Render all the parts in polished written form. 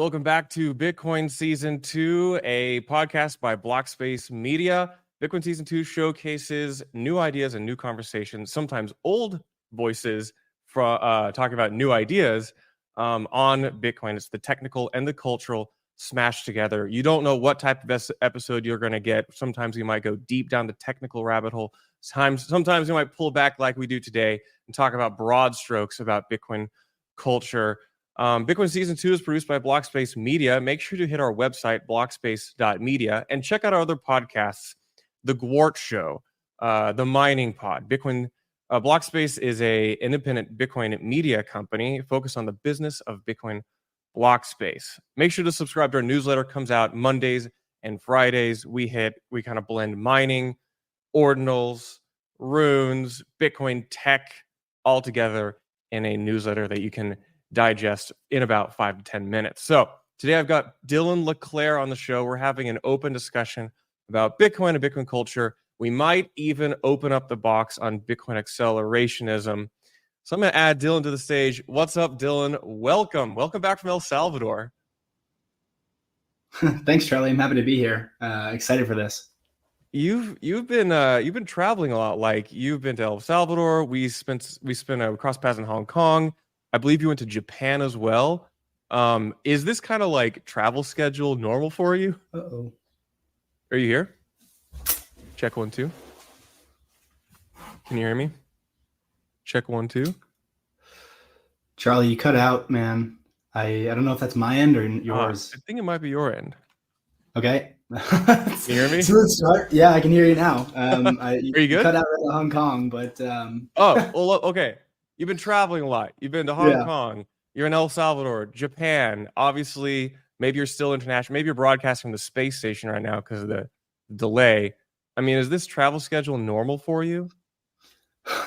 Welcome back to Bitcoin Season 2, a podcast by Blockspace Media. Bitcoin Season 2 showcases new ideas and new conversations, sometimes old voices talking about new ideas on Bitcoin. It's the technical and the cultural smashed together. You don't know what type of episode you're going to get. Sometimes you might go deep down the technical rabbit hole. Sometimes you might pull back like we do today and talk about broad strokes about Bitcoin culture. Bitcoin Season 2 is produced by Blockspace Media. Make sure to hit our website, blockspace.media, and check out our other podcasts, The Gwart Show, The Mining Pod. Blockspace is an independent Bitcoin media company focused on the business of Bitcoin Blockspace. Make sure to subscribe to our newsletter. It comes out Mondays and Fridays. We kind of blend mining, ordinals, runes, Bitcoin tech all together in a newsletter that you can digest in about 5 to 10 minutes. So today I've got Dylan LeClair on the show. We're having an open discussion about Bitcoin and Bitcoin culture. We might even open up the box on Bitcoin accelerationism. So I'm going to add Dylan to the stage. What's up, Dylan? Welcome back from El Salvador. Thanks, Charlie. I'm happy to be here. Excited for this. You've been traveling a lot. Like, you've been to El Salvador. We cross paths in Hong Kong. I believe you went to Japan as well. Is this kind of like travel schedule normal for you? Uh-oh. Are you here? Check 1 2. Can you hear me? Check 1 2. Charlie, you cut out, man. I don't know if that's my end or yours. I think it might be your end. Okay. Can you hear me? So let's start. Yeah, I can hear you now. Are you good? You cut out right at Hong Kong, but Oh, well, okay. You've been traveling a lot. You've been to Hong Kong. You're in El Salvador, Japan. Obviously, maybe you're still international. Maybe you're broadcasting from the space station right now because of the delay. I mean, is this travel schedule normal for you?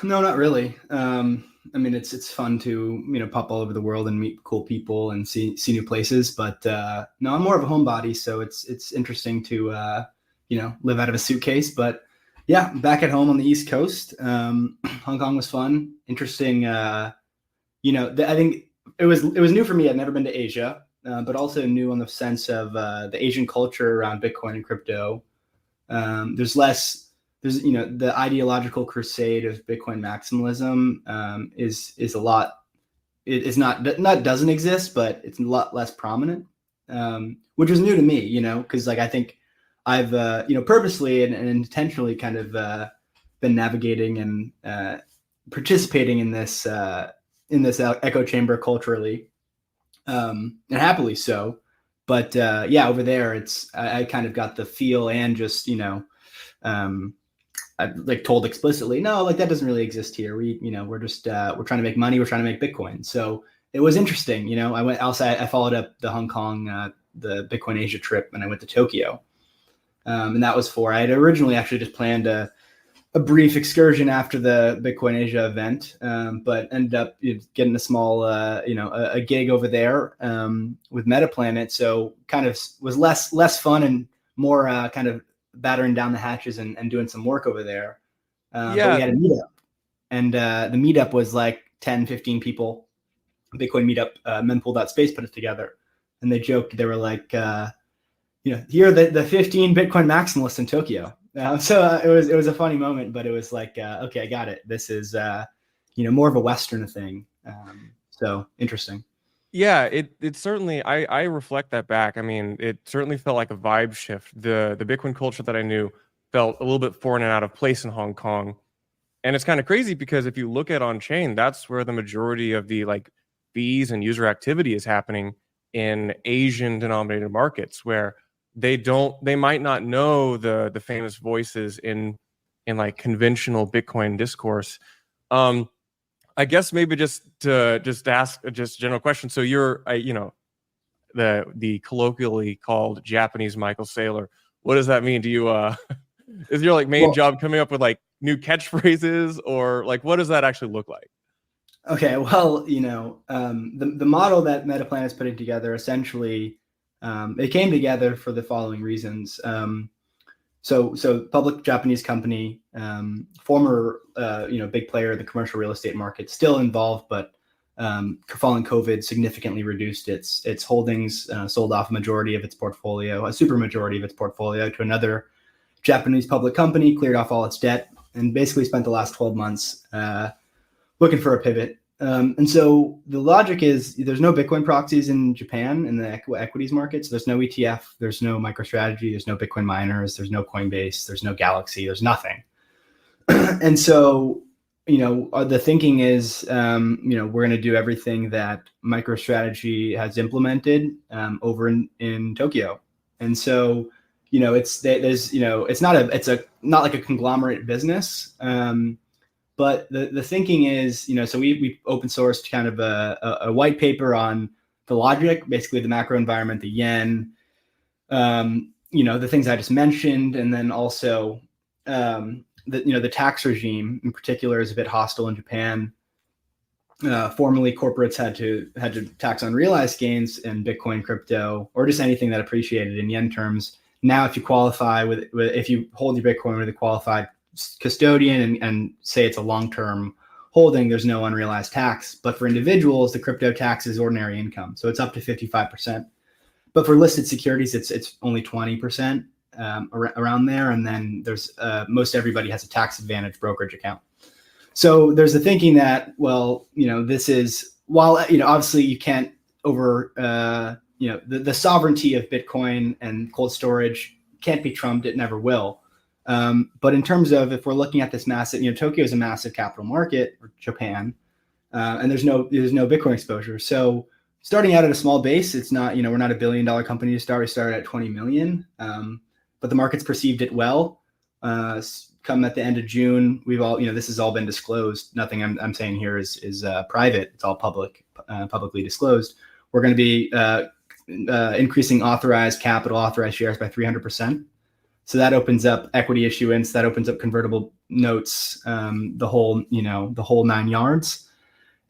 No, not really. I mean, it's fun to pop all over the world and meet cool people and see new places. But no, I'm more of a homebody, so it's interesting to live out of a suitcase. But yeah, back at home on the East Coast. Hong Kong was fun, interesting. I think it was new for me. I'd never been to Asia, but also new on the sense of the Asian culture around Bitcoin and crypto. There's the ideological crusade of Bitcoin maximalism is a lot. It's not doesn't exist, but it's a lot less prominent, which was new to me. Because I think I've purposely and intentionally kind of been navigating and participating in this echo chamber culturally, and happily so. But over there, I kind of got the feel and just I told explicitly, no, that doesn't really exist here. We're just we're trying to make money. We're trying to make Bitcoin. So it was interesting. I followed up the Hong Kong the Bitcoin Asia trip, and I went to Tokyo. And that was I had originally actually just planned a brief excursion after the Bitcoin Asia event, but ended up getting a small, a gig over there with Metaplanet. So kind of was less fun and more kind of battering down the hatches and doing some work over there. But we had a meetup, and the meetup was like 10, 15 people. Bitcoin meetup, mempool.space put it together, and they joked. They were like, here are the 15 Bitcoin maximalists in Tokyo. So it was a funny moment, but it was like, okay, I got it. This is more of a Western thing. So interesting. Yeah, it certainly, I reflect that back. I mean, it certainly felt like a vibe shift. The Bitcoin culture that I knew felt a little bit foreign and out of place in Hong Kong. And it's kind of crazy because if you look at on-chain, that's where the majority of the fees and user activity is happening in Asian denominated markets, where they might not know the famous voices in conventional Bitcoin discourse. I guess maybe just to ask a general question. So you're the colloquially called Japanese Michael Saylor. What does that mean? Do you is your main job coming up with new catchphrases, or what does that actually look like? Okay, well, the model that Metaplanet's putting together, essentially, it came together for the following reasons. So public Japanese company, former big player in the commercial real estate market, still involved, but following COVID, significantly reduced its holdings, sold off a majority of its portfolio, a super majority of its portfolio, to another Japanese public company, cleared off all its debt, and basically spent the last 12 months looking for a pivot. And so the logic is there's no Bitcoin proxies in Japan in the equities markets. There's no ETF, there's no MicroStrategy, there's no Bitcoin miners, there's no Coinbase, there's no Galaxy, there's nothing. And so, the thinking is, we're going to do everything that MicroStrategy has implemented over in Tokyo. And so, it's not like a conglomerate business. But the thinking is, so we open sourced kind of a white paper on the logic, basically the macro environment, the yen, the things I just mentioned, and then also the tax regime in particular is a bit hostile in Japan. Formerly, corporates had to tax on realized gains in Bitcoin, crypto, or just anything that appreciated in yen terms. Now, if you qualify if you hold your Bitcoin with a qualified custodian and say it's a long-term holding, there's no unrealized tax. But for individuals, the crypto tax is ordinary income, so it's up to 55%. But for listed securities, it's only 20%, around there. And then there's most everybody has a tax advantage brokerage account. So there's the thinking that, this is, while obviously you can't the sovereignty of Bitcoin and cold storage can't be trumped. It never will. But in terms of, if we're looking at this massive, Tokyo is a massive capital market, or Japan, and there's no Bitcoin exposure. So starting out at a small base, it's not, we're not $1 billion company to start. We started at 20 million, but the market's perceived it well. Come at the end of June, we've all, this has all been disclosed. Nothing I'm saying here is private. It's all publicly disclosed. We're going to be increasing authorized shares by 300%. So that opens up equity issuance, that opens up convertible notes, the whole 9 yards.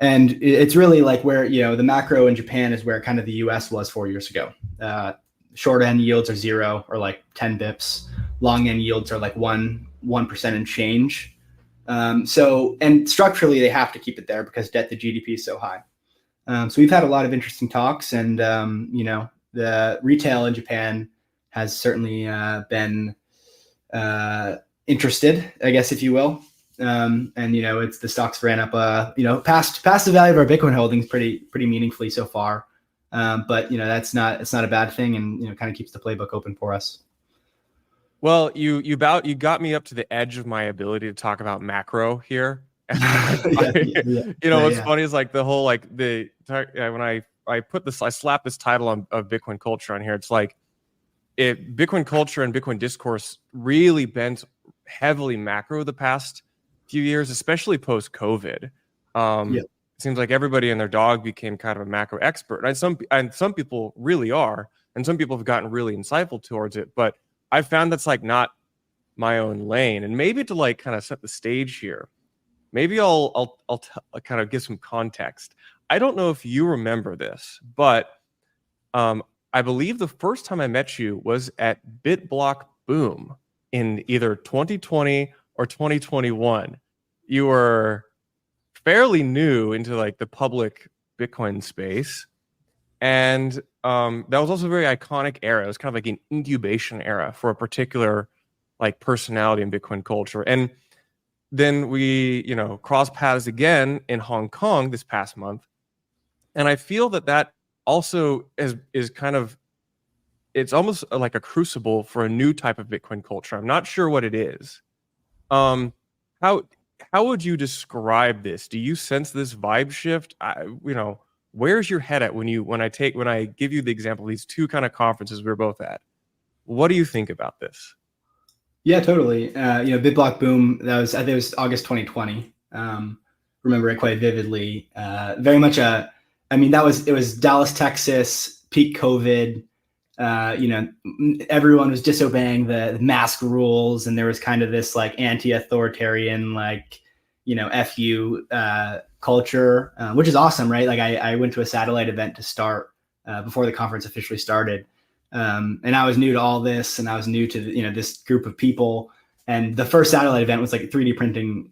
And it's really like where, the macro in Japan is where kind of the US was 4 years ago. Short end yields are 0 or like 10 bips. Long end yields are like 1% and change. And structurally they have to keep it there because debt to GDP is so high. So we've had a lot of interesting talks, and, the retail in Japan has certainly been interested, I guess, if you will. And it's the stocks ran up, past the value of our Bitcoin holdings pretty meaningfully so far. But it's not a bad thing, and kind of keeps the playbook open for us. Well, you got me up to the edge of my ability to talk about macro here. What's funny is like the whole when I put this, I slapped this title of Bitcoin culture on here. It's like, Bitcoin culture and Bitcoin discourse really bent heavily macro the past few years, especially post COVID. It seems like everybody and their dog became kind of a macro expert, and some people really are, and some people have gotten really insightful towards it. But I found that's like not my own lane. And maybe to like kind of set the stage here, maybe I'll kind of give some context. I don't know if you remember this, but I believe the first time I met you was at BitBlockBoom in either 2020 or 2021. You were fairly new into like the public Bitcoin space. And that was also a very iconic era. It was kind of like an incubation era for a particular like personality in Bitcoin culture. And then we, crossed paths again in Hong Kong this past month. And I feel that also is kind of, it's almost like a crucible for a new type of Bitcoin culture. I'm not sure what it is. How would you describe this? Do you sense this vibe shift? Where's your head at when I give you the example of these two kind of conferences we were both at? What do you think about this? Yeah, totally. BitBlockBoom, I think it was August 2020. Remember it quite vividly. Very much it was Dallas, Texas, peak COVID. Everyone was disobeying the mask rules, and there was kind of this like anti-authoritarian, like, FU culture, which is awesome, right? Like I went to a satellite event to start before the conference officially started. And I was new to all this, and I was new to this group of people. And the first satellite event was like 3D printing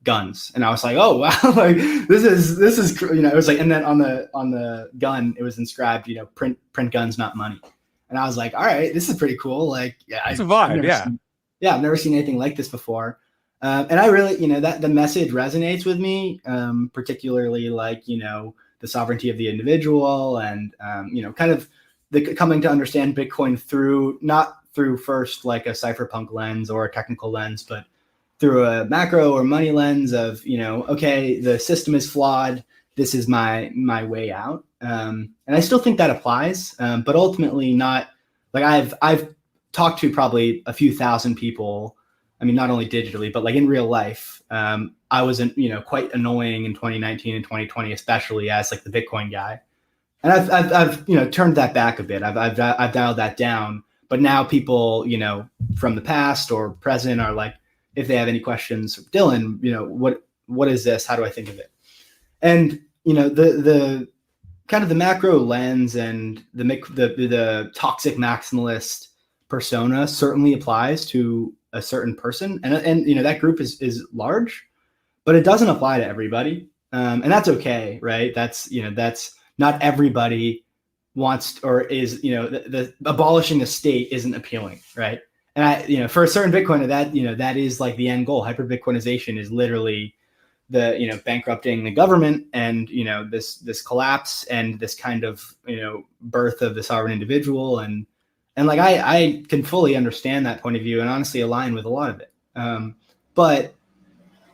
guns, and I was like, oh wow, like this is it was like, and then on the gun it was inscribed, print guns, not money. And I was like, all right, this is pretty cool. Like, yeah, it's a vibe, I've never seen anything like this before. And I really, that the message resonates with me, particularly like, the sovereignty of the individual and, kind of the coming to understand Bitcoin not through first like a cypherpunk lens or a technical lens, but through a macro or money lens of, okay, the system is flawed. This is my way out. And I still think that applies, but ultimately not. Like I've talked to probably a few thousand people. I mean, not only digitally, but like in real life. I was, quite annoying in 2019 and 2020, especially as like the Bitcoin guy. And I've turned that back a bit. I've dialed that down. But now people, from the past or present are like, if they have any questions, Dylan, what is this? How do I think of it? And, the kind of the macro lens and the toxic maximalist persona certainly applies to a certain person. And that group is large, but it doesn't apply to everybody. And that's okay, right? That's not everybody wants or is, the abolishing the state isn't appealing, right? And for a certain Bitcoiner, that is like the end goal. Hyper Bitcoinization is literally the, bankrupting the government and, this collapse and this kind of, birth of the sovereign individual. And like, I can fully understand that point of view and honestly align with a lot of it. But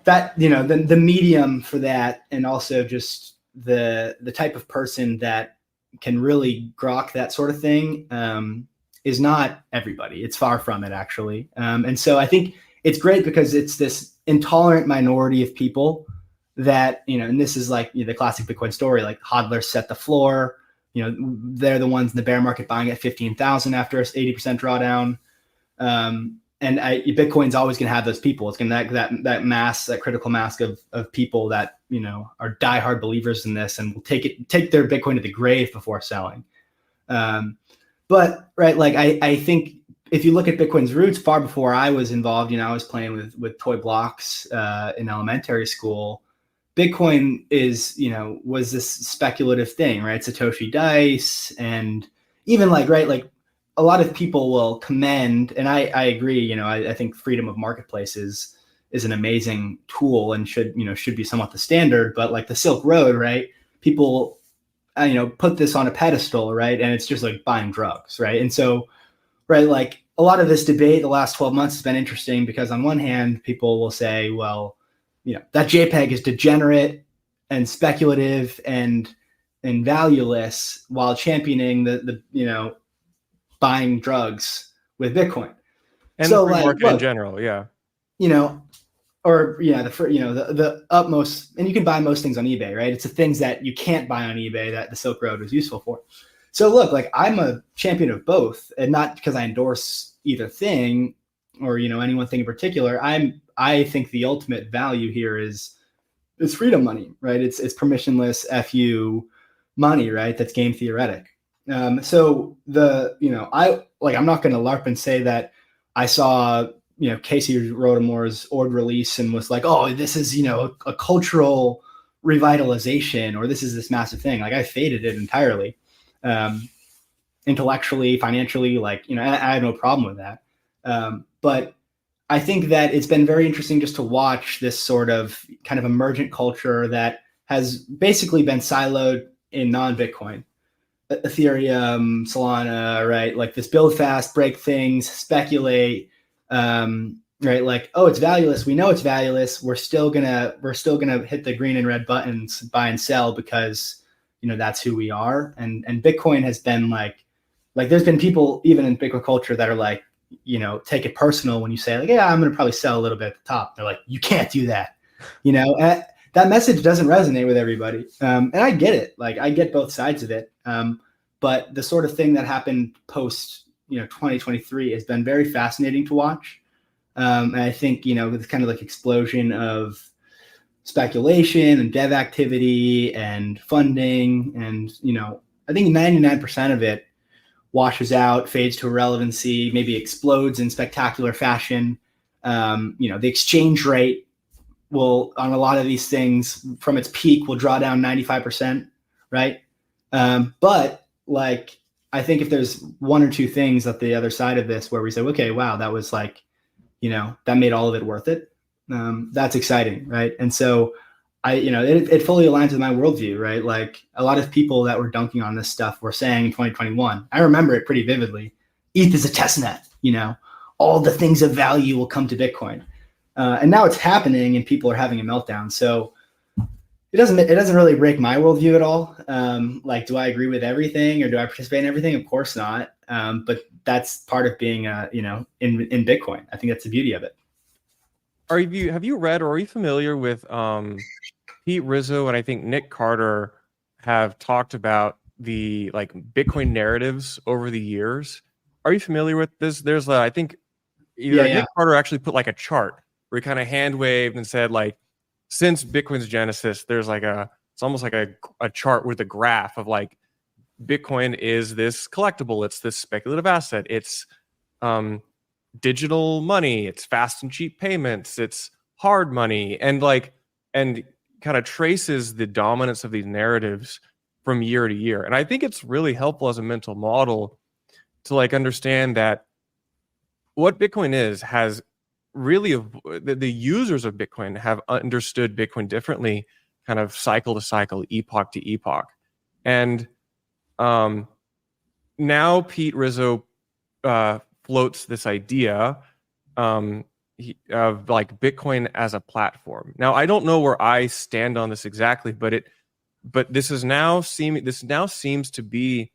that, the medium for that, and also just the type of person that can really grok that sort of thing, is not everybody. It's far from it, actually. And so I think it's great because it's this intolerant minority of people that, and this is like the classic Bitcoin story, like hodlers set the floor, they're the ones in the bear market buying at 15,000 after a 80% drawdown. And Bitcoin's always going to have those people. It's going to that mass, that critical mass of people that, are diehard believers in this and will take their Bitcoin to the grave before selling. But right, like I think if you look at Bitcoin's roots, far before I was involved, I was playing with toy blocks in elementary school. Bitcoin was this speculative thing, right? Satoshi dice, and even like a lot of people will commend, and I agree, I think freedom of marketplace is an amazing tool and should be somewhat the standard, but like the Silk Road, right? People, put this on a pedestal, right? And it's just like buying drugs, right? And so, right, like a lot of this debate the last 12 months has been interesting because on one hand, people will say, well, that JPEG is degenerate and speculative and valueless while championing the buying drugs with Bitcoin. And so, the free market in general, yeah. The utmost, and you can buy most things on eBay, right? It's the things that you can't buy on eBay that the Silk Road was useful for. So look, like I'm a champion of both, and not because I endorse either thing or, any one thing in particular. I think the ultimate value here is freedom money, right? It's permissionless FU money, right? That's game theoretic. So I'm not going to LARP and say that I saw, Casey Rodamore's Ord release and was like, oh, this is, a cultural revitalization, or this is this massive thing. Like I faded it entirely, intellectually, financially, like, I have no problem with that. But I think that it's been very interesting just to watch this sort of kind of emergent culture that has basically been siloed in non-Bitcoin. Ethereum, Solana, right? Like this build fast, break things, speculate, right? Like, oh, it's valueless. We know it's valueless. We're still gonna hit the green and red buttons, buy and sell because that's who we are. And Bitcoin has been like there's been people even in Bitcoin culture that are like, take it personal when you say like, yeah, I'm gonna probably sell a little bit at the top. They're like, you can't do that, that message doesn't resonate with everybody. And I get it. Like I get both sides of it. But the sort of thing that happened post, 2023 has been very fascinating to watch. And I think, this kind of like explosion of speculation and dev activity and funding. And, I think 99% of it washes out, fades to irrelevancy, maybe explodes in spectacular fashion. The exchange rate will, on a lot of these things, from its peak, will draw down 95%, right? But like, I think if there's one or two things at the other side of this where we say, okay, wow, that was like, that made all of it worth it. That's exciting, right? And so it fully aligns with my worldview, right? Like a lot of people that were dunking on this stuff were saying in 2021, I remember it pretty vividly, ETH is a test net, all the things of value will come to Bitcoin. And now it's happening and people are having a meltdown. So it doesn't really break my worldview at all. Like, do I agree with everything or do I participate in everything? Of course not. But that's part of being, in Bitcoin. I think that's the beauty of it. Have you read or are you familiar with Pete Rizzo and I think Nick Carter have talked about the like Bitcoin narratives over the years? Are you familiar with this? There's I think Nick Carter actually put like a chart where he kind of hand waved and said like, since Bitcoin's genesis, there's like it's almost like a chart with a graph of like Bitcoin is this collectible, it's this speculative asset, it's digital money, it's fast and cheap payments, it's hard money, and kind of traces the dominance of these narratives from year to year. And I think it's really helpful as a mental model to like understand that what Bitcoin has really the users of Bitcoin have understood Bitcoin differently, kind of cycle to cycle, epoch to epoch. And now Pete Rizzo floats this idea of like Bitcoin as a platform. Now I don't know where I stand on this exactly, but this now seems to be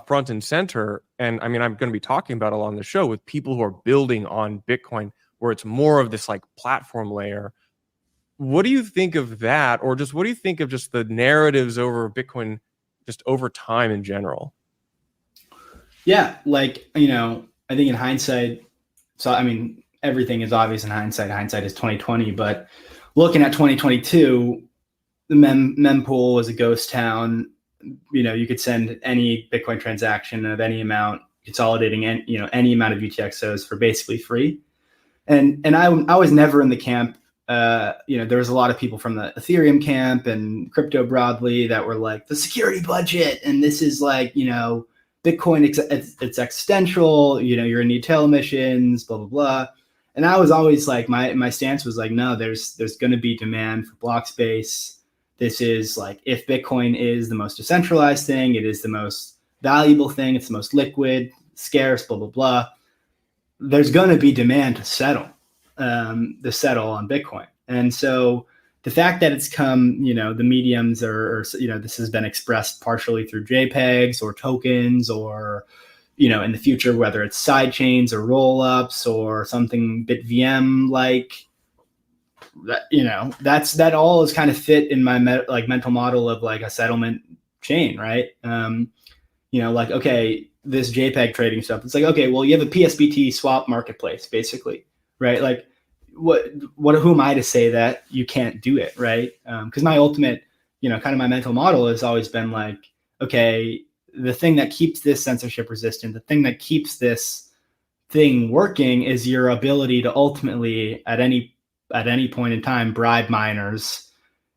front and center. And I mean, I'm going to be talking about it on the show with people who are building on Bitcoin, where it's more of this like platform layer. What do you think of that? Or just what do you think of just the narratives over Bitcoin, just over time in general? Yeah. Like, I think in hindsight, so, I mean, everything is obvious in hindsight. Hindsight is 2020, but looking at 2022, the mempool was a ghost town. You could send any Bitcoin transaction of any amount, consolidating any amount of UTXOs for basically free. And I was never in the camp. There was a lot of people from the Ethereum camp and crypto broadly that were like the security budget, and this is like Bitcoin it's existential. You're in util emissions, blah blah blah. And I was always like my stance was like, no, there's going to be demand for Blockspace. This is like, if Bitcoin is the most decentralized thing, it is the most valuable thing, it's the most liquid, scarce, blah, blah, blah. There's going to be demand to settle on Bitcoin. And so the fact that it's come, the mediums or this has been expressed partially through JPEGs or tokens or, in the future, whether it's side chains or roll-ups or something BitVM like, that all is kind of fit in my mental model of like a settlement chain, right? Like, okay, this JPEG trading stuff, it's like, okay, well, you have a PSBT swap marketplace, basically, right? Like, who am I to say that you can't do it, right? Because my ultimate, kind of my mental model has always been like, okay, the thing that keeps this censorship resistant, the thing that keeps this thing working is your ability to ultimately, at any point in time, bribe miners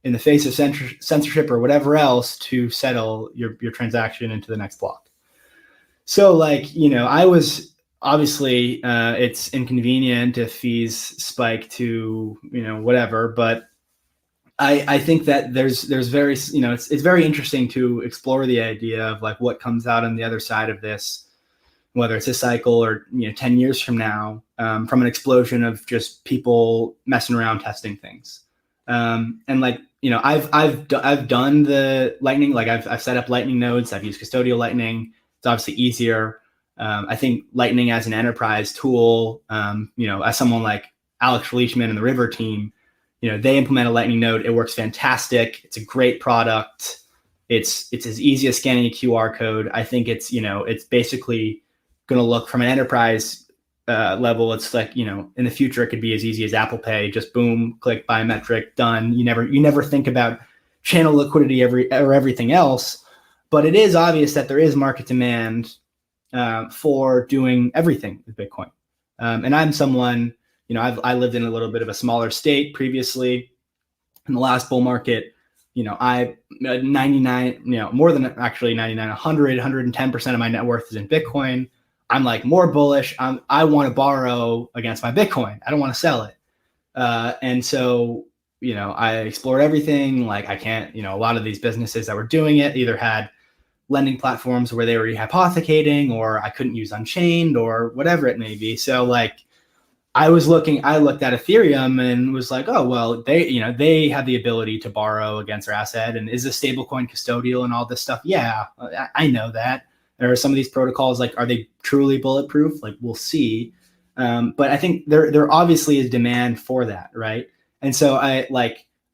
in the face of censorship or whatever else to settle your transaction into the next block. So like, I was obviously, it's inconvenient if fees spike to, whatever, but I think that there's very, it's very interesting to explore the idea of like what comes out on the other side of this, whether it's a cycle or 10 years from now, from an explosion of just people messing around testing things. And like, I've done the Lightning, like I've set up Lightning nodes, I've used custodial Lightning. It's obviously easier. I think Lightning as an enterprise tool, as someone like Alex Leishman and the River team, they implement a Lightning node. It works fantastic. It's a great product. It's as easy as scanning a QR code. I think it's basically going to look from an enterprise level. It's like, in the future, it could be as easy as Apple Pay, just boom, click, biometric, done. You never think about channel liquidity or everything else, but it is obvious that there is market demand for doing everything with Bitcoin. And I'm someone I lived in a little bit of a smaller state previously. In the last bull market, I 99, more than actually 99, 100, 110% of my net worth is in Bitcoin. I'm like more bullish. I want to borrow against my Bitcoin. I don't want to sell it. And so, I explored everything. Like I can't, a lot of these businesses that were doing it either had lending platforms where they were hypothecating, or I couldn't use Unchained or whatever it may be. So like I looked at Ethereum and was like, oh, well, they have the ability to borrow against their asset. And is a stablecoin custodial and all this stuff? Yeah, I know that. There are some of these protocols, like, are they truly bulletproof? Like, we'll see. But I think there obviously is demand for that, right? And so I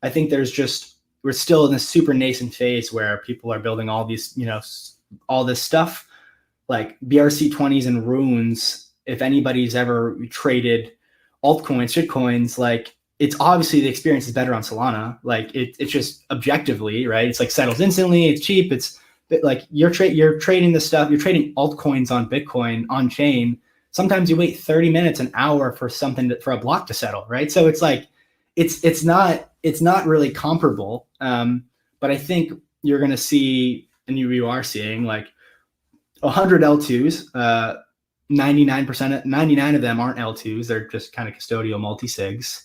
think we're still in this super nascent phase where people are building all these, all this stuff, like BRC20s and runes. If anybody's ever traded altcoins, shitcoins, like it's obviously the experience is better on Solana. Like it's just objectively, right? It's like settles instantly. It's cheap. It's like you're trading this stuff. You're trading altcoins on Bitcoin on chain. Sometimes you wait 30 minutes, an hour for for a block to settle, right? So it's like it's not really comparable. But I think you're going to see, and you are seeing, like 100 L2s. 99 of them aren't L2s. They're just kind of custodial multi-sigs.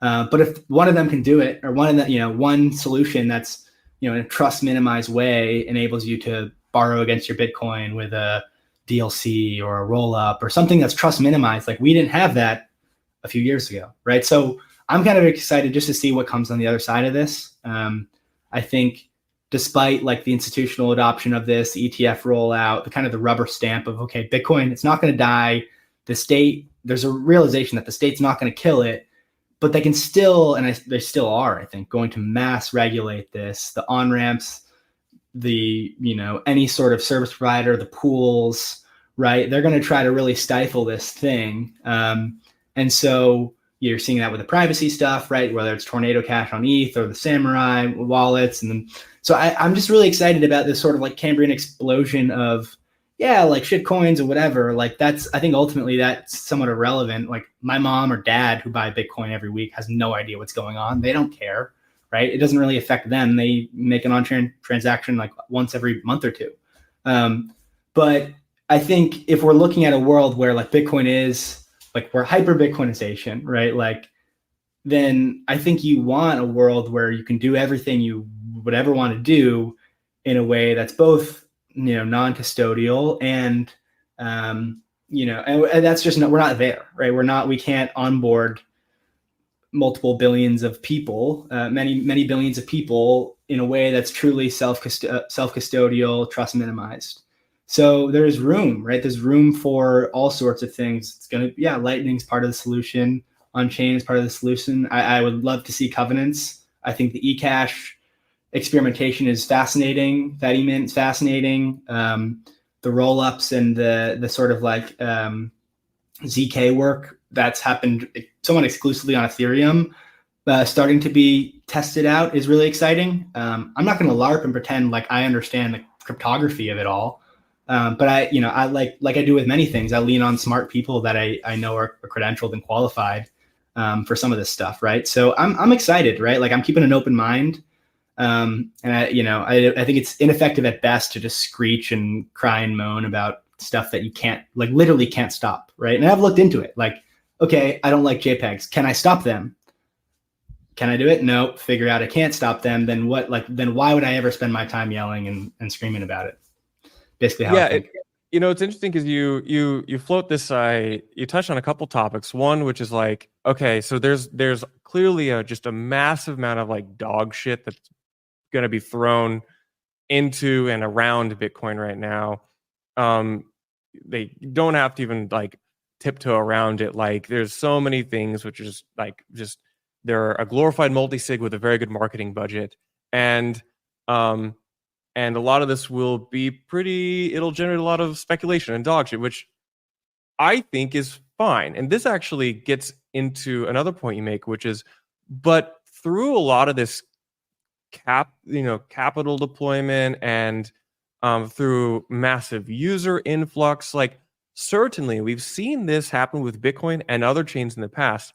But if one of them can do it, or one solution that's, in a trust minimized way enables you to borrow against your Bitcoin with a DLC or a roll up or something that's trust minimized. Like we didn't have that a few years ago, right? So I'm kind of excited just to see what comes on the other side of this. I think despite like the institutional adoption of this, the ETF rollout, the kind of the rubber stamp of, okay, Bitcoin, it's not going to die. The state, there's a realization that the state's not going to kill it, but they can still, and they still are, I think, going to mass regulate this, the on-ramps, the, any sort of service provider, the pools, right? They're going to try to really stifle this thing. And so you're seeing that with the privacy stuff, right? Whether it's Tornado Cash on ETH or the Samurai wallets. And then, so I'm just really excited about this sort of like Cambrian explosion of, like shit coins or whatever. Like I think ultimately that's somewhat irrelevant. Like my mom or dad who buy Bitcoin every week has no idea what's going on. They don't care, right? It doesn't really affect them. They make an on-chain transaction like once every month or two. But I think if we're looking at a world where like Bitcoin is, like we're hyper Bitcoinization, right? Like, then I think you want a world where you can do everything you would ever want to do in a way that's both, non-custodial and, and that's just we're not there, right? We can't onboard multiple billions of people, many billions of people in a way that's truly self-custodial, trust minimized. So there's room, right? There's room for all sorts of things. It's going to, Lightning's part of the solution. On-chain is part of the solution. I would love to see covenants. I think the eCash experimentation is fascinating. Fatty Mint is fascinating. The roll-ups and the sort of like ZK work that's happened somewhat exclusively on Ethereum, starting to be tested out is really exciting. I'm not going to LARP and pretend like I understand the cryptography of it all. But I like I do with many things, I lean on smart people that I know are credentialed and qualified for some of this stuff, right? So I'm excited, right? Like I'm keeping an open mind, and I think it's ineffective at best to just screech and cry and moan about stuff that you can't, like literally can't stop, right? And I've looked into it, like, okay, I don't like JPEGs. Can I stop them? Can I do it? No. Figure out I can't stop them. Then what? Like then why would I ever spend my time yelling and screaming about it? Basically how I think. It's interesting because you float this you touch on a couple topics. One, which is like, okay, so there's clearly just a massive amount of like dog shit that's going to be thrown into and around Bitcoin right now. They don't have to even like tiptoe around it. Like there's so many things which is like just they're a glorified multi-sig with a very good marketing budget, and a lot of this will be it'll generate a lot of speculation and dog shit, which I think is fine. And this actually gets into another point you make, which is, but through a lot of this capital deployment and through massive user influx, like certainly we've seen this happen with Bitcoin and other chains in the past.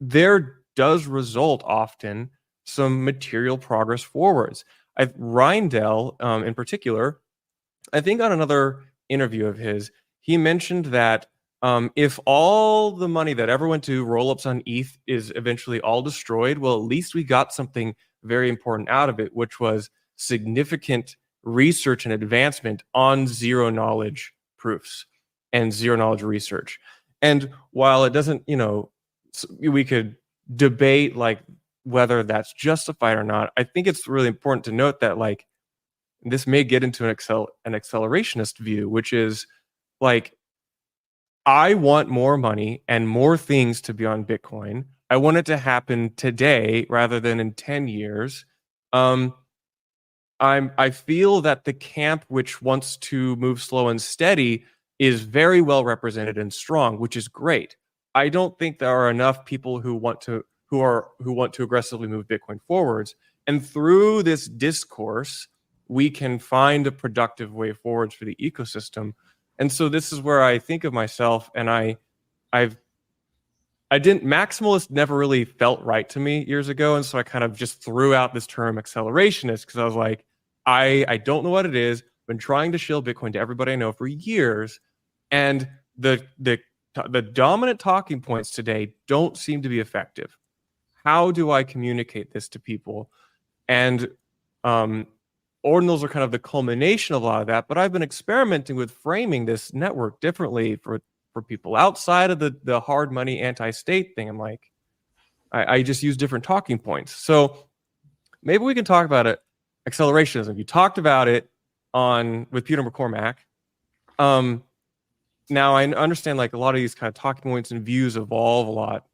There does result often some material progress forwards. Reindell, in particular, I think on another interview of his, he mentioned that if all the money that ever went to rollups on ETH is eventually all destroyed, well, at least we got something very important out of it, which was significant research and advancement on zero knowledge proofs and zero knowledge research. And while it doesn't, we could debate like whether that's justified or not, I think it's really important to note that like this may get into an accelerationist view, which is like, I want more money and more things to be on Bitcoin. I want it to happen today rather than in 10 years. I feel that the camp which wants to move slow and steady is very well represented and strong, which is great. I don't think there are enough people who want to aggressively move Bitcoin forwards. And through this discourse, we can find a productive way forwards for the ecosystem. And so this is where I think of myself, and maximalist never really felt right to me years ago. And so I kind of just threw out this term accelerationist because I was like, I don't know what it is. I've been trying to shill Bitcoin to everybody I know for years. And the dominant talking points today don't seem to be effective. How do I communicate this to people? And ordinals are kind of the culmination of a lot of that, but I've been experimenting with framing this network differently for people outside of the hard money anti-state thing. I'm like, I just use different talking points. So maybe we can talk about it. Accelerationism. You talked about it with Peter McCormack. Now I understand like a lot of these kind of talking points and views evolve a lot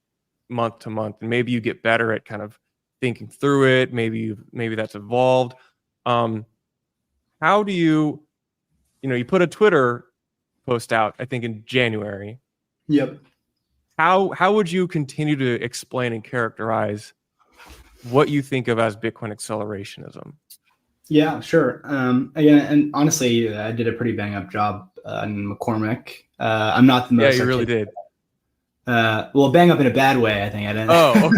month to month, and maybe you get better at kind of thinking through it. Maybe that's evolved. How do you put a Twitter post out, I think in January. Yep. How would you continue to explain and characterize what you think of as Bitcoin accelerationism? Yeah, sure. Again, and honestly, I did a pretty bang up job on McCormack. I'm not the most. Yeah, you really did. Well, bang up in a bad way, I think. I didn't. Oh,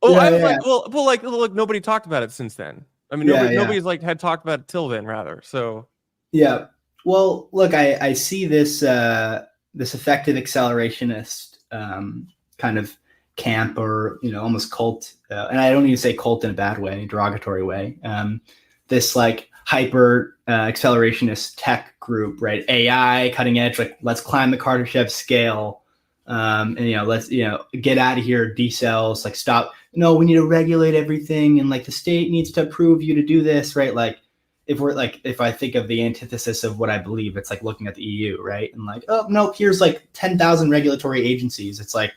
okay. Look, nobody talked about it since then. I mean, nobody's like had talked about it till then, rather. So. Yeah. Well, look, I see this this effective accelerationist kind of camp, or almost cult, and I don't even say cult in a bad way, derogatory way. This like hyper accelerationist tech group, right? AI, cutting edge, like let's climb the Kardashev scale, and let's get out of here, decels, like stop. No, we need to regulate everything, and like the state needs to approve you to do this, right? Like if I think of the antithesis of what I believe, it's like looking at the EU, right? And like, oh no, here's like 10,000 regulatory agencies. It's like,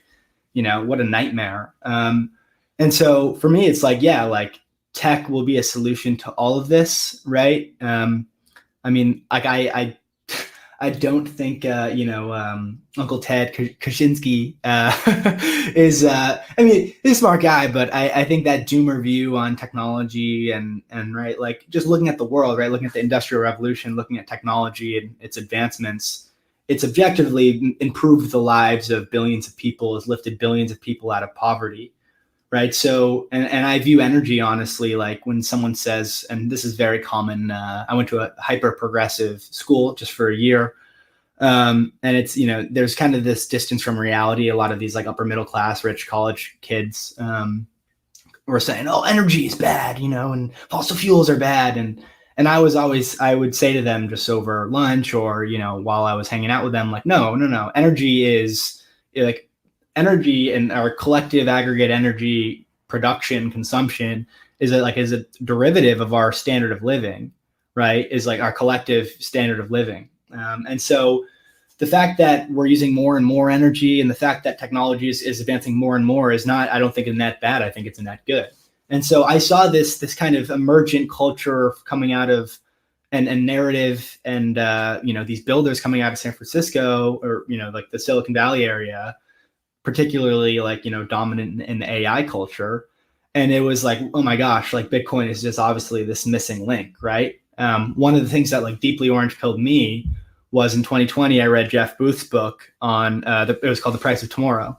what a nightmare. And so for me, it's like, yeah, like tech will be a solution to all of this, right? I mean, like I don't think Uncle Ted Kaczynski is he's a smart guy, but I think that doomer view on technology and right, like just looking at the world, right, looking at the Industrial Revolution, looking at technology and its advancements, it's objectively improved the lives of billions of people, has lifted billions of people out of poverty, right? So, and I view energy, honestly, like when someone says, and this is very common, I went to a hyper progressive school just for a year. And it's, there's kind of this distance from reality. A lot of these like upper middle class, rich college kids were saying, oh, energy is bad, and fossil fuels are bad. And I would say to them just over lunch or, while I was hanging out with them, like, no, energy is like energy, and our collective aggregate energy production consumption is a derivative of our standard of living, right? Is like our collective standard of living. And so the fact that we're using more and more energy and the fact that technology is advancing more and more is not, I don't think, a net bad. I think it's a net good. And so I saw this kind of emergent culture coming out of and narrative and, these builders coming out of San Francisco or, like the Silicon Valley area, particularly like, dominant in the AI culture. And it was like, oh my gosh, like Bitcoin is just obviously this missing link, right? One of the things that like deeply orange pilled me was in 2020, I read Jeff Booth's book on it was called The Price of Tomorrow.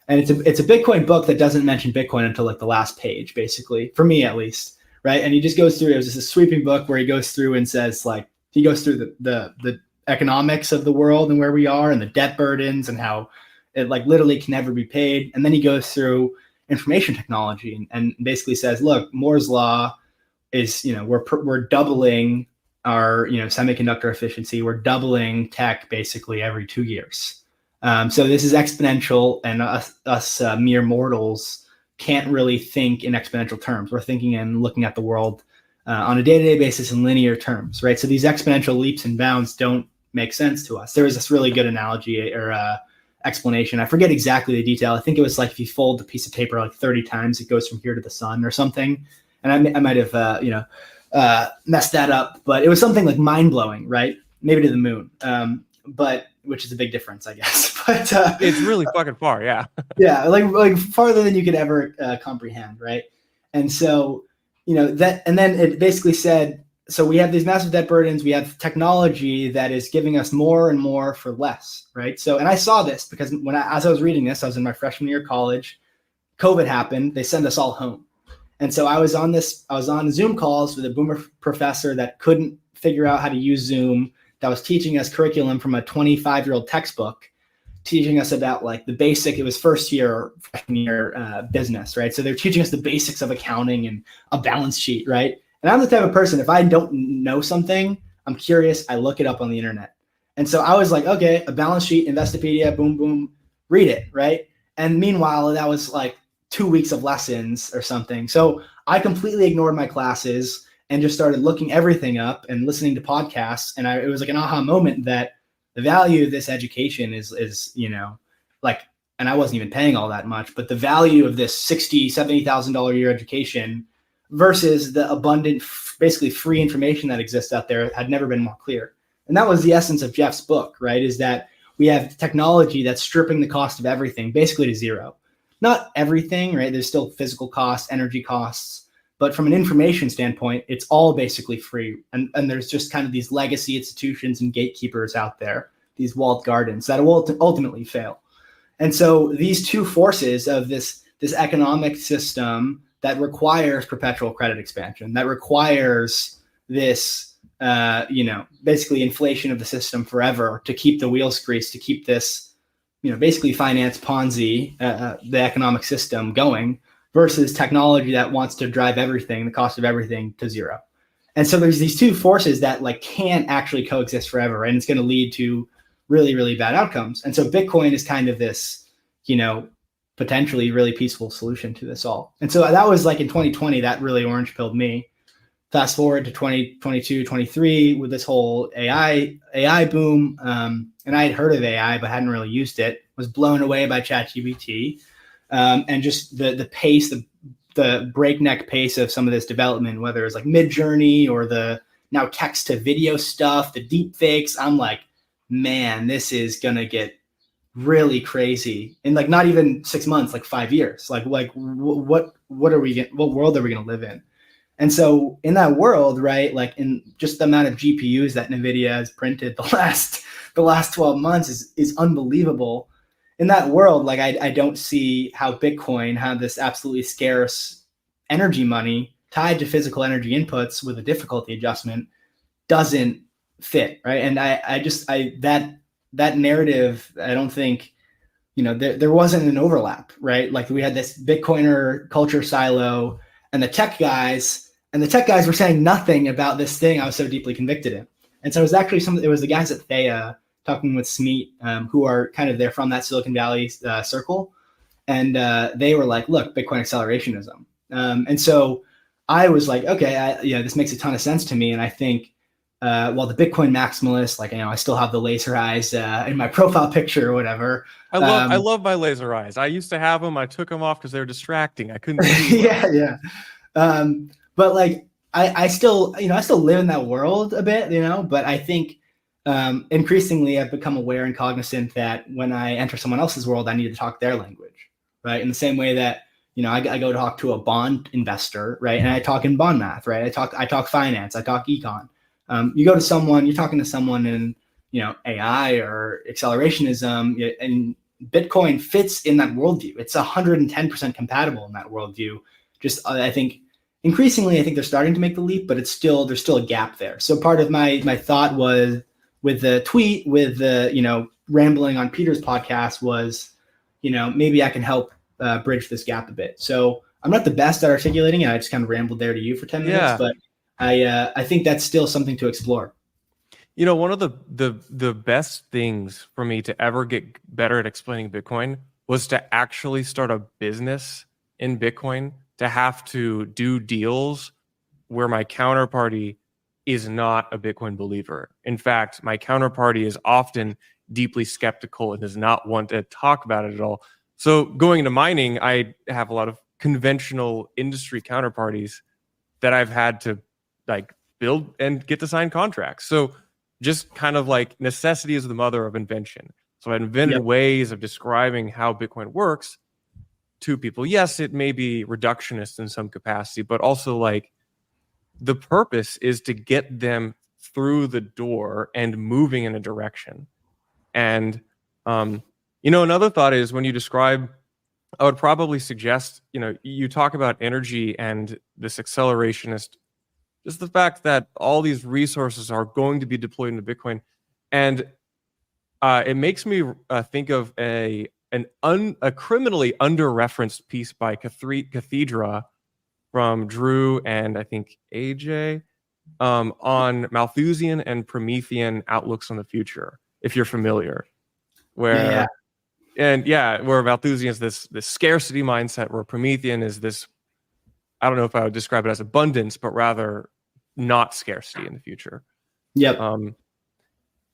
And it's a Bitcoin book that doesn't mention Bitcoin until like the last page, basically, for me at least, right? And he just goes through, it was just a sweeping book where he goes through and says, like, he goes through the economics of the world and where we are and the debt burdens and how it like literally can never be paid. And then he goes through information technology and basically says, look, Moore's law is, we're doubling our, semiconductor efficiency. We're doubling tech basically every 2 years. So this is exponential, and us mere mortals can't really think in exponential terms. We're thinking and looking at the world on a day-to-day basis in linear terms, right? So these exponential leaps and bounds don't make sense to us. There was this really good analogy or explanation. I forget exactly the detail. I think it was like if you fold the piece of paper like 30 times, it goes from here to the sun or something. And I might have, messed that up, but it was something like mind-blowing, right? Maybe to the moon, but which is a big difference, I guess. But it's really fucking far, yeah. Yeah, like farther than you could ever comprehend, right? And so, that, and then it basically said, so we have these massive debt burdens, we have technology that is giving us more and more for less, right? So, and I saw this because as I was reading this, I was in my freshman year of college, COVID happened, they sent us all home. And so I was on Zoom calls with a boomer professor that couldn't figure out how to use Zoom, that was teaching us curriculum from a 25-year-old textbook, teaching us about like the basic, it was first year, freshman year business, right? So they're teaching us the basics of accounting and a balance sheet, right? And I'm the type of person, if I don't know something, I'm curious, I look it up on the internet. And so I was like, okay, a balance sheet, Investopedia, boom, boom, read it, right? And meanwhile, that was like 2 weeks of lessons or something. So I completely ignored my classes and just started looking everything up and listening to podcasts. And it was like an aha moment that the value of this education is, like, and I wasn't even paying all that much, but the value of this $60,000, $70,000 a year education versus the abundant, basically free information that exists out there had never been more clear. And that was the essence of Jeff's book, right? Is that we have technology that's stripping the cost of everything basically to zero. Not everything, right? There's still physical costs, energy costs, but from an information standpoint, it's all basically free. And there's just kind of these legacy institutions and gatekeepers out there, these walled gardens that will ultimately fail. And so these two forces of this economic system that requires perpetual credit expansion, that requires this, basically inflation of the system forever to keep the wheels greased, to keep this, basically finance Ponzi, the economic system going, versus technology that wants to drive everything, the cost of everything, to zero. And so there's these two forces that like can't actually coexist forever, and it's going to lead to really, really bad outcomes. And so Bitcoin is kind of this, potentially really peaceful solution to this all. And so that was like in 2020, that really orange pilled me. Fast forward to 2022, 23 with this whole AI boom. And I had heard of AI, but hadn't really used it, was blown away by ChatGPT. And just the pace, the breakneck pace of some of this development, whether it's like Midjourney or the now text to video stuff, the deep fakes, I'm like, man, this is going to get really crazy in like not even 6 months, like 5 years. Like what world are we going to live in? And so in that world, right, like in just the amount of GPUs that NVIDIA has printed the last 12 months is unbelievable. In that world, like I don't see how Bitcoin had this absolutely scarce energy money tied to physical energy inputs with a difficulty adjustment doesn't fit, right? And that narrative, I don't think, there wasn't an overlap, right? Like we had this Bitcoiner culture silo and the tech guys were saying nothing about this thing I was so deeply convicted in. And so it was actually it was the guys at Thea talking with Smeet, who are kind of, they're from that Silicon Valley circle. And they were like, look, Bitcoin accelerationism. And so I was like, okay, this makes a ton of sense to me. And I think, well, the Bitcoin maximalist, like, I still have the laser eyes in my profile picture or whatever. I love my laser eyes. I used to have them. I took them off because they were distracting. I couldn't see. Yeah. But like, I still live in that world a bit, but I think increasingly I've become aware and cognizant that when I enter someone else's world, I need to talk their language, right? In the same way that, I go talk to a bond investor, right? And I talk in bond math, right? I talk finance, I talk econ. You go to someone, you're talking to someone in, AI or accelerationism, and Bitcoin fits in that worldview. It's 110% compatible in that worldview. Just I think increasingly, I think they're starting to make the leap, but there's still a gap there. So part of my thought was with the tweet, with the rambling on Peter's podcast was, maybe I can help bridge this gap a bit. So I'm not the best at articulating it. I just kind of rambled there to you for 10 minutes, but I think that's still something to explore. One of the best things for me to ever get better at explaining Bitcoin was to actually start a business in Bitcoin, to have to do deals where my counterparty is not a Bitcoin believer. In fact, my counterparty is often deeply skeptical and does not want to talk about it at all. So going into mining, I have a lot of conventional industry counterparties that I've had to build and get to sign contracts. So just kind of like necessity is the mother of invention. So I invented ways of describing how Bitcoin works to people. Yes, it may be reductionist in some capacity, but also the purpose is to get them through the door and moving in a direction. And another thought is, when you describe, I would probably suggest, you talk about energy and this accelerationist, just the fact that all these resources are going to be deployed into Bitcoin. And it makes me think of a criminally under-referenced piece by Cathedra from Drew and I think AJ on Malthusian and Promethean outlooks on the future, if you're familiar. Where Malthusian is this scarcity mindset, where Promethean is this, I don't know if I would describe it as abundance, but rather not scarcity in the future. Yep.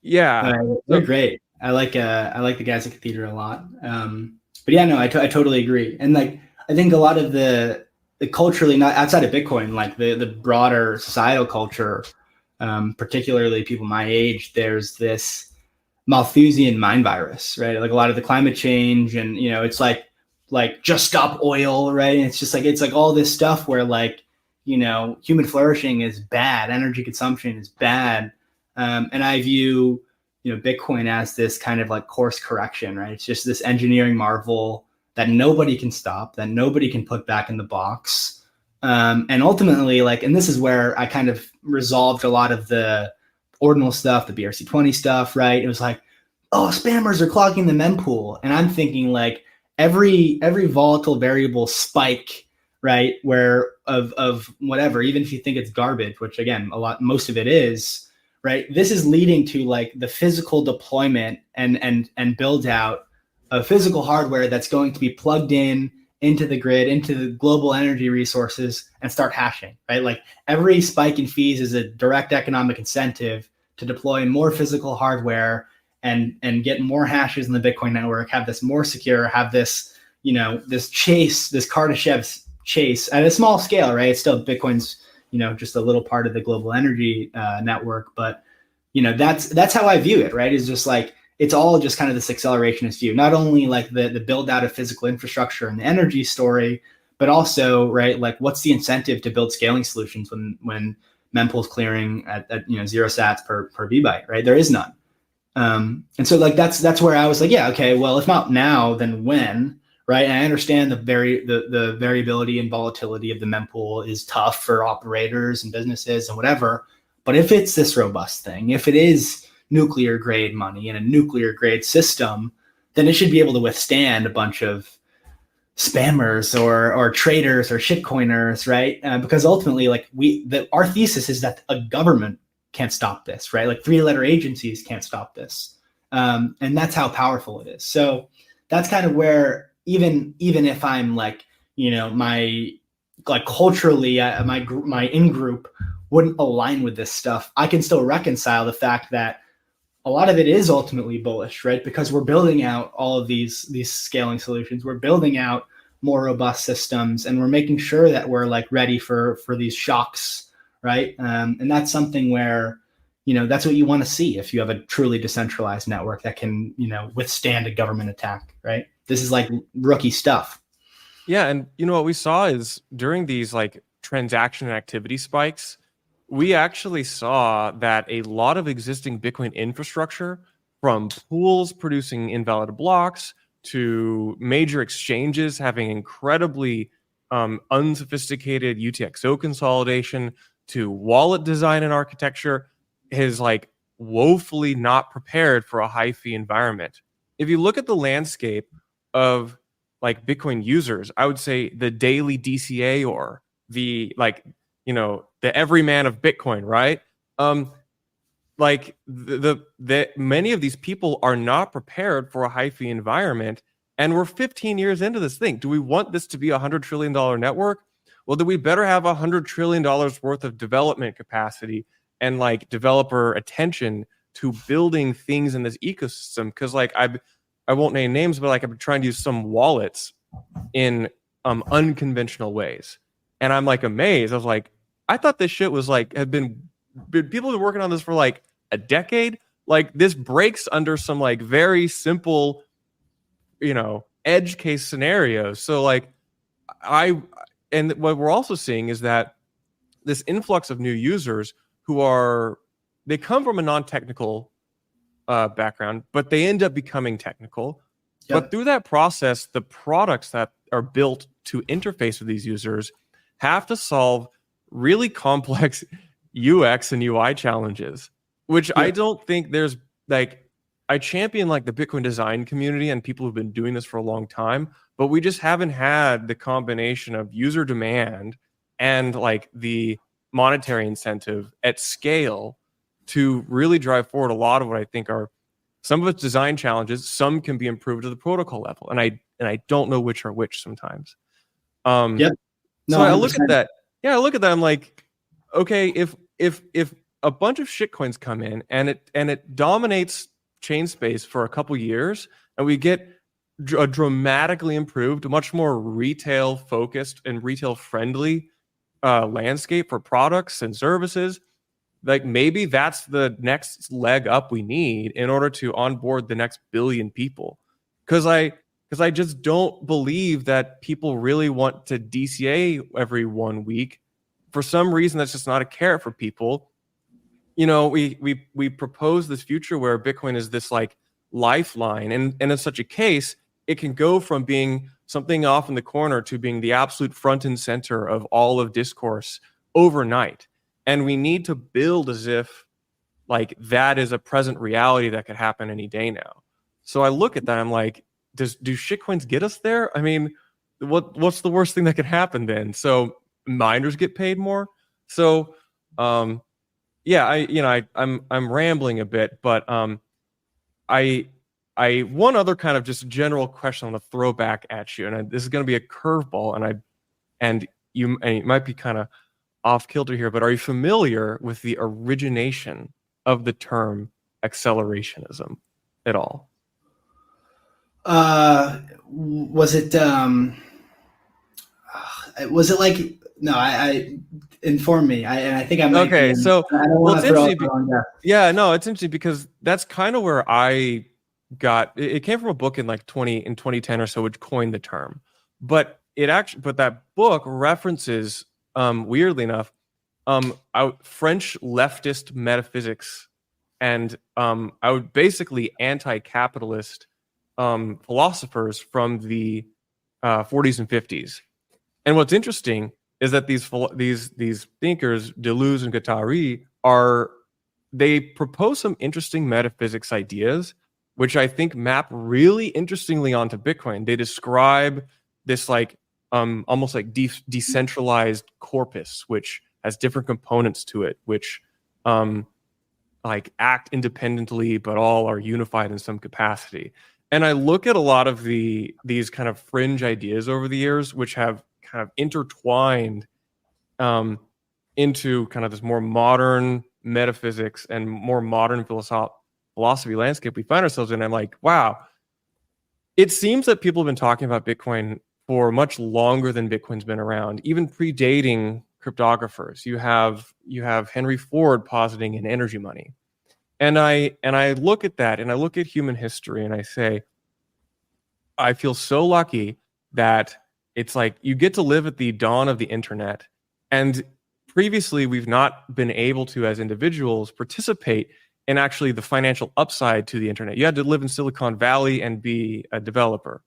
They're great. I like the guys at Cathedra a lot. But yeah, no, I totally agree. And I think a lot of the culturally, not outside of Bitcoin, the broader societal culture, particularly people my age, there's this Malthusian mind virus, right? A lot of the climate change, and it's like just stop oil, right? And it's just it's all this stuff where human flourishing is bad, energy consumption is bad, and I view Bitcoin as this kind of course correction, right? It's just this engineering marvel that nobody can stop, that nobody can put back in the box, and ultimately, and this is where I kind of resolved a lot of the ordinal stuff, the BRC20 stuff, right? It was spammers are clogging the mempool, and I'm thinking every volatile variable spike, right, where of whatever, even if you think it's garbage, which again most of it is, right, this is leading to the physical deployment and build out of physical hardware that's going to be plugged into the grid, into the global energy resources, and start hashing, right? Every spike in fees is a direct economic incentive to deploy more physical hardware and get more hashes in the Bitcoin network, have this more secure, have this, this Kardashev chase at a small scale, right? It's still Bitcoin's, just a little part of the global energy network. But, that's how I view it, right? It's just it's all just kind of this accelerationist view, not only the build out of physical infrastructure and the energy story, but also, right, what's the incentive to build scaling solutions when mempool's clearing at 0 sats per vbyte, right? There is none. And so that's where I was yeah, okay, well, if not now, then when, right? And I understand the variability and volatility of the mempool is tough for operators and businesses and whatever. But if it's this robust thing, if it is nuclear grade money in a nuclear grade system, then it should be able to withstand a bunch of spammers or traders or shitcoiners, right? Because ultimately, our thesis is that a government can't stop this, right? 3-letter agencies can't stop this, and that's how powerful it is. So that's kind of where even if I'm my culturally, my in-group wouldn't align with this stuff, I can still reconcile the fact that a lot of it is ultimately bullish, right? Because we're building out all of these scaling solutions. We're building out more robust systems, and we're making sure that we're ready for these shocks, right? And that's something where, that's what you want to see if you have a truly decentralized network that can, withstand a government attack, right? This is rookie stuff. Yeah, and what we saw is during these transaction and activity spikes, we actually saw that a lot of existing Bitcoin infrastructure, from pools producing invalid blocks to major exchanges having incredibly unsophisticated UTXO consolidation to wallet design and architecture, is like woefully not prepared for a high fee environment. If you look at the landscape of like Bitcoin users, I would say the daily DCA or the like, you know, the everyman of Bitcoin, right? Like the many of these people are not prepared for a high fee environment, and we're 15 years into this thing. Do we want this to be $100 trillion network? Well, then we better have $100 trillion worth of development capacity and like developer attention to building things in this ecosystem. Because like I won't name names, but like I've been trying to use some wallets in unconventional ways, and I'm like amazed. I was like, I thought this shit was like had been people have been working on this for like a decade. Like this breaks under some like very simple, you know, edge case scenarios. So like and what we're also seeing is that this influx of new users they come from a non-technical background, but they end up becoming technical. Yep. But through that process, the products that are built to interface with these users have to solve really complex UX and UI challenges, which I don't think there's like, I champion like the Bitcoin design community and people who've been doing this for a long time, but we just haven't had the combination of user demand and like the monetary incentive at scale to really drive forward a lot of what I think are some of its design challenges. Some can be improved to the protocol level, and I don't know which are which sometimes. Yep. No, so I look at that. Yeah, I look at that. I'm like, okay, if a bunch of shitcoins come in and it dominates chain space for a couple years, and we get a dramatically improved, much more retail focused and retail friendly landscape for products and services, like maybe that's the next leg up we need in order to onboard the next billion people. Because I just don't believe that people really want to DCA every 1 week. For some reason, that's just not a carrot for people. You know, we propose this future where Bitcoin is this like lifeline, and in such a case, it can go from being something off in the corner to being the absolute front and center of all of discourse overnight. And we need to build as if like that is a present reality that could happen any day now. So I look at that, I'm like, do shitcoins get us there? I mean, what's the worst thing that could happen then? So miners get paid more. So yeah, I'm rambling a bit, but I one other kind of just general question on the throwback at you, and this is going to be a curveball, and you might be kind of off kilter here, but are you familiar with the origination of the term accelerationism at all? Was it like, no, I inform me. I think I might. Okay, so I don't want to throw it on that. Yeah, no, it's interesting because that's kind of where I got it. Came from a book in 2010 or so, which coined the term. But that book references, weirdly enough, French leftist metaphysics and basically anti-capitalist philosophers from the 40s and 50s. And what's interesting is that these thinkers, Deleuze and Guattari, they propose some interesting metaphysics ideas, which I think map really interestingly onto Bitcoin. They describe this like almost like decentralized corpus, which has different components to it, which like act independently, but all are unified in some capacity. And I look at a lot of these kind of fringe ideas over the years, which have kind of intertwined into kind of this more modern metaphysics and more modern philosophy landscape we find ourselves in. I'm like, wow, it seems that people have been talking about Bitcoin for much longer than Bitcoin's been around, even predating cryptographers. You have Henry Ford positing an energy money. And I look at that, and I look at human history, and I say, I feel so lucky that it's like you get to live at the dawn of the internet, and previously we've not been able to, as individuals, participate in actually the financial upside to the internet. You had to live in Silicon Valley and be a developer.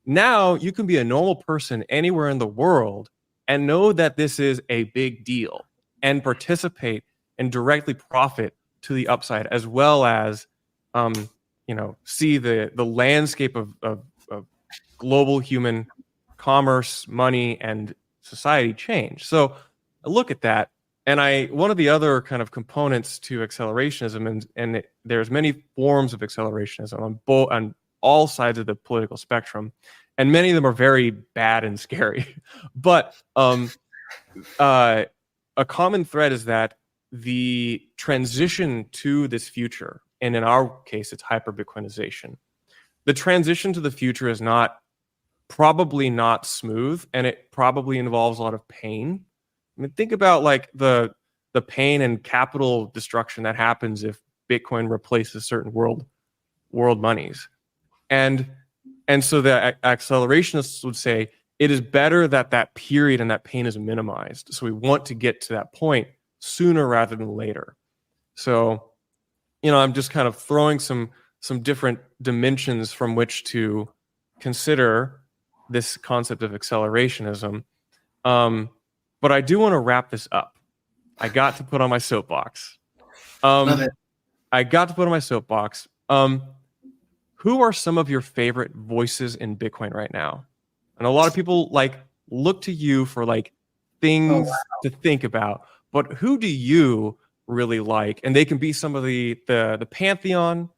Now you can be a normal person anywhere in the world and know that this is a big deal and participate and directly profit to the upside, as well as see the landscape of global human commerce, money, and society change. So I look at that, and one of the other kind of components to accelerationism, and there's many forms of accelerationism on all sides of the political spectrum, and many of them are very bad and scary. But a common thread is that the transition to this future, and in our case, it's hyper-Bitcoinization. The transition to the future is probably not smooth, and it probably involves a lot of pain. I mean, think about like the pain and capital destruction that happens if Bitcoin replaces certain world monies. And so the accelerationists would say it is better that period and that pain is minimized. So we want to get to that point sooner rather than later. So, I'm just kind of throwing some different dimensions from which to consider this concept of accelerationism. But I do want to wrap this up. I got to put on my soapbox. Love it. I got to put on my soapbox. Who are some of your favorite voices in Bitcoin right now? And a lot of people look to you for things to think about. But who do you really like? And they can be some of the pantheon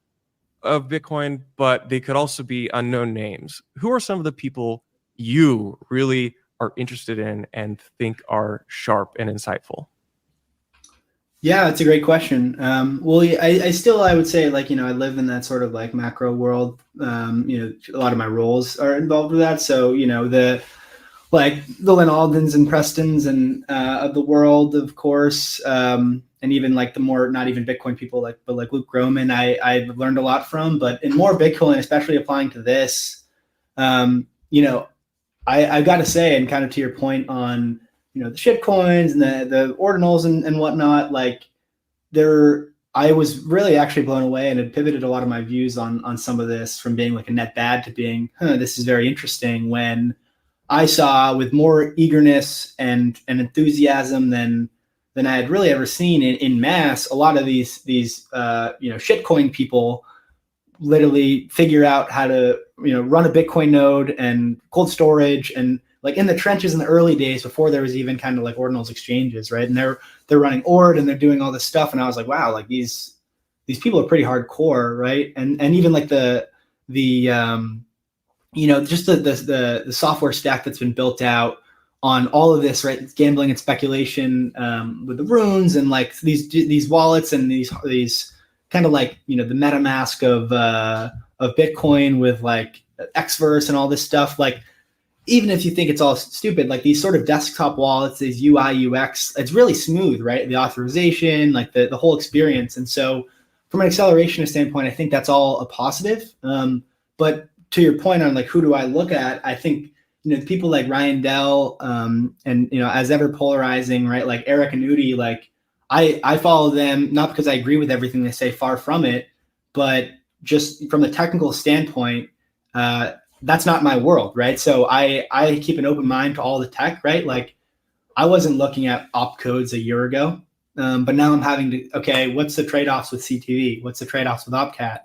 of Bitcoin, but they could also be unknown names. Who are some of the people you really are interested in and think are sharp and insightful? Yeah, it's a great question. Well, I would say I live in that sort of macro world. A lot of my roles are involved with that. So, the Lynn Aldens and Prestons and of the world, of course, and even the more not even Bitcoin people but Luke Groman, I've learned a lot from. But in more Bitcoin, especially applying to this, I've got to say, and kind of to your point on the shitcoins and the ordinals and whatnot, I was really actually blown away and had pivoted a lot of my views on some of this from being a net bad to being, this is very interesting, when I saw with more eagerness and enthusiasm than I had really ever seen in mass, a lot of these shitcoin people literally figure out how to run a Bitcoin node and cold storage and in the trenches in the early days before there was even kind of ordinals exchanges, right? And they're running Ord and they're doing all this stuff, and I was like, wow, these people are pretty hardcore, right? And even just the software stack that's been built out on all of this, right? It's gambling and speculation with the runes and these wallets and these kind of the MetaMask of Bitcoin with Xverse and all this stuff. Even if you think it's all stupid, these sort of desktop wallets, these UI, UX, it's really smooth, right? The authorization, the whole experience. And so from an accelerationist standpoint, I think that's all a positive. But to your point on who do I look at, I think, people like Ryan Dell and, as ever polarizing, right? Eric and Udi, I follow them, not because I agree with everything they say, far from it, but just from the technical standpoint, that's not my world, right? So I keep an open mind to all the tech, right? I wasn't looking at opcodes a year ago, but now I'm having to, okay, what's the trade-offs with CTV? What's the trade-offs with Opcat?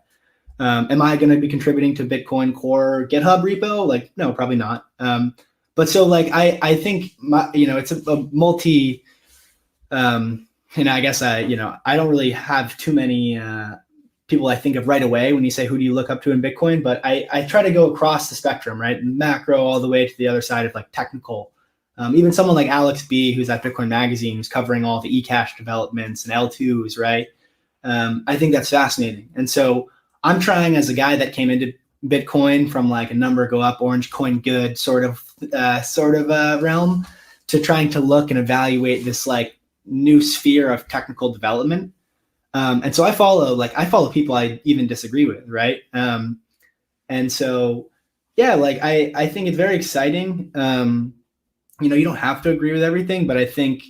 Am I going to be contributing to Bitcoin Core GitHub repo? No, probably not. But so I think it's a multi, I guess I don't really have too many people I think of right away when you say, who do you look up to in Bitcoin? But I try to go across the spectrum, right? Macro all the way to the other side of technical. Even someone like Alex B, who's at Bitcoin Magazine, who's covering all the eCash developments and L2s, right? I think that's fascinating. And so I'm trying, as a guy that came into Bitcoin from a number go up, orange coin good sort of realm, to trying to look and evaluate this new sphere of technical development. And so I follow people I even disagree with, right? And so, yeah, I think it's very exciting. You don't have to agree with everything, but I think,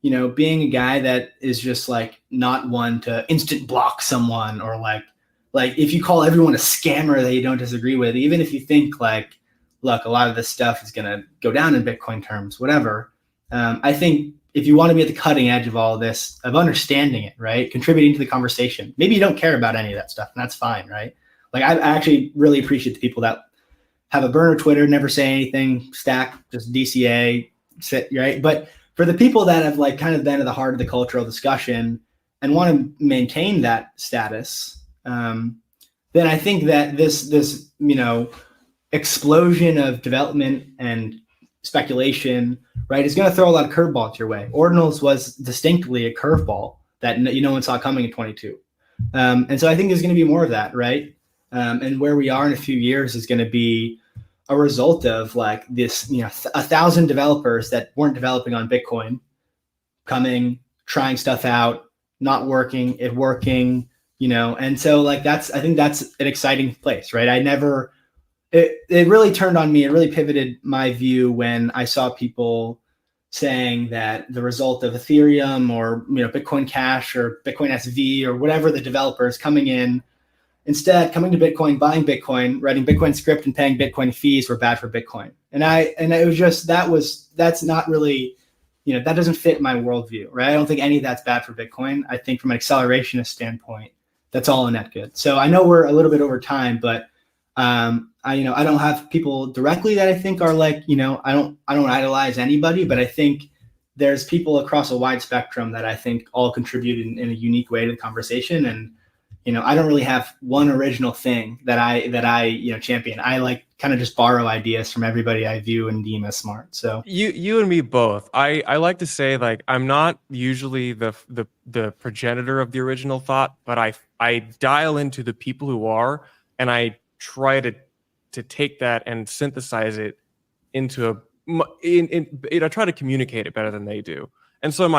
being a guy that is just like not one to instant block someone, or like if you call everyone a scammer that you don't disagree with, even if you think like, look, a lot of this stuff is going to go down in Bitcoin terms, whatever. I think if you want to be at the cutting edge of all of this, of understanding it, right, contributing to the conversation, maybe you don't care about any of that stuff, and that's fine, right? Like I actually really appreciate the people that have a burner Twitter, never say anything, stack, just DCA, sit, right? But for the people that have like kind of been at the heart of the cultural discussion and want to maintain that status, then I think that this explosion of development and speculation, right, is going to throw a lot of curveballs your way. Ordinals was distinctly a curveball that no one saw coming in 22. And so I think there's going to be more of that, right? And where we are in a few years is going to be a result of like this, 1,000 developers that weren't developing on Bitcoin coming, trying stuff out, not working, it working, and so like I think that's an exciting place, right? It really turned on me. It really pivoted my view when I saw people saying that the result of Ethereum or Bitcoin Cash or Bitcoin SV or whatever the developers coming in, instead coming to Bitcoin, buying Bitcoin, writing Bitcoin script and paying Bitcoin fees were bad for Bitcoin. And it was just that's not really, that doesn't fit my worldview, right? I don't think any of that's bad for Bitcoin. I think from an accelerationist standpoint, that's all a net good. So I know we're a little bit over time, but I don't have people directly that I think are like, I don't idolize anybody, but I think there's people across a wide spectrum that I think all contribute in a unique way to the conversation. And, I don't really have one original thing that I champion. I like kind of just borrow ideas from everybody I view and deem as smart. So you and me both. I like to say like I'm not usually the progenitor of the original thought, but I dial into the people who are, and I try to take that and synthesize it into I try to communicate it better than they do. And so in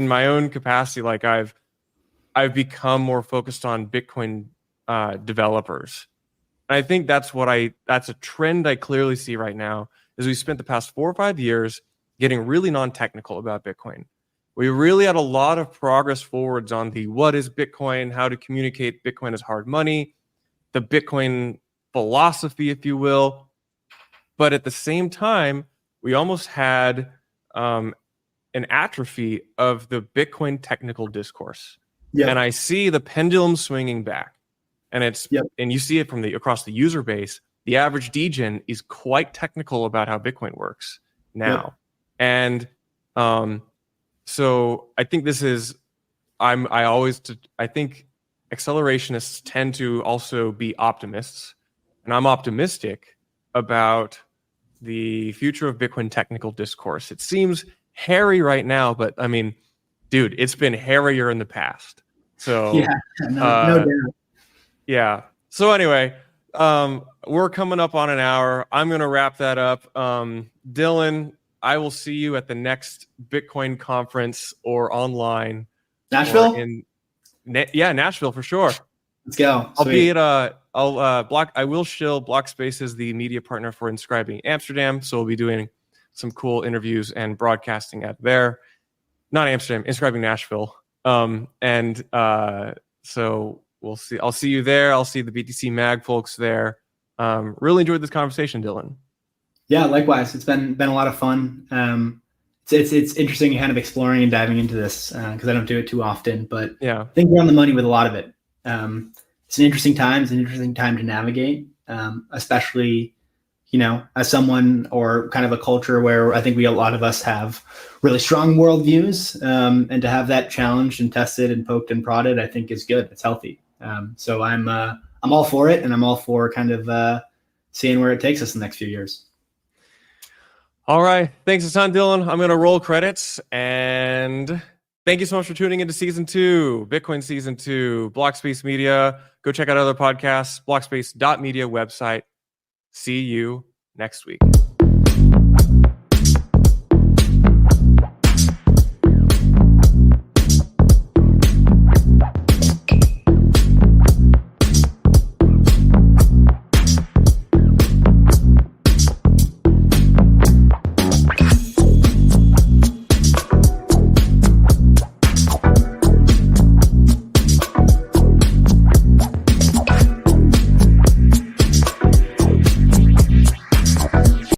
my own capacity, like I've become more focused on Bitcoin developers. And I think that's a trend I clearly see right now, is we spent the past 4 or 5 years getting really non-technical about Bitcoin. We really had a lot of progress forwards on the what is Bitcoin, how to communicate Bitcoin as hard money, the Bitcoin philosophy, if you will. But at the same time, we almost had an atrophy of the Bitcoin technical discourse. Yep. And I see the pendulum swinging back, and and you see it from across the user base. The average degen is quite technical about how Bitcoin works now. Yep. And so I think this is I think accelerationists tend to also be optimists, and I'm optimistic about the future of Bitcoin technical discourse. It seems hairy right now, but I mean, dude, it's been hairier in the past. So no doubt. Yeah. So anyway, we're coming up on an hour. I'm going to wrap that up. Dylan, I will see you at the next Bitcoin conference or online. Nashville? Nashville for sure. Let's go. I'll be at I will shill Blockspace as the media partner for Inscribing Amsterdam, so we'll be doing some cool interviews and broadcasting out there. Not Amsterdam, Inscribing Nashville. So we'll see. I'll see you there. I'll see the BTC Mag folks there. Really enjoyed this conversation, Dylan. Yeah, likewise. It's been a lot of fun. It's interesting kind of exploring and diving into this because I don't do it too often, but I think we're on the money with a lot of it. It's an interesting time. It's an interesting time to navigate, especially, as someone or kind of a culture where I think a lot of us have really strong worldviews, and to have that challenged and tested and poked and prodded, I think is good. It's healthy. So I'm all for it, and I'm all for kind of seeing where it takes us in the next few years. All right. Thanks a ton, Dylan. I'm going to roll credits, and thank you so much for tuning into Season 2, Bitcoin Season 2, Blockspace Media. Go check out other podcasts, blockspace.media website. See you next week.